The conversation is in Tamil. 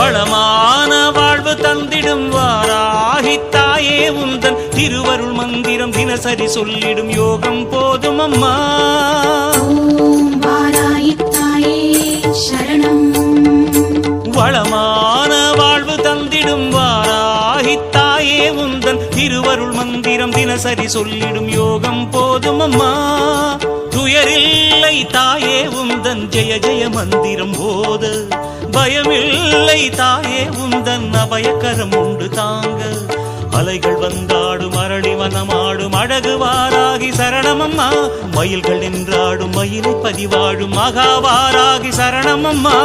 வளமான வாழ்வு தந்திடும் வாராகி தாயே உந்தன் திருவருள் மந்திரம் தினசரி சொல்லிடும் யோகம் போதும் அம்மா. ஓம் வாராகி தாயே சரணம். வளமான வாழ்வு தந்திடும் வாராகி தாயே உந்தன் திருவருள் மந்திரம் தினசரி சொல்லிடும் யோகம் போதும் அம்மா. துயரில்லை தாயே உந்தன் ஜெய ஜெய மந்திரம் போத, பயமில்லை தாயே உந்தன் அபயக்கரம் உண்டு தாங்க. அலைகள் வந்தாடும் அரளி வனமாடும் அழகு வாராகி சரணமம்மா. மயில்கள் நின்றாடும் மயிலை பதிவாடும் மகாவாராகி சரணமம்மா.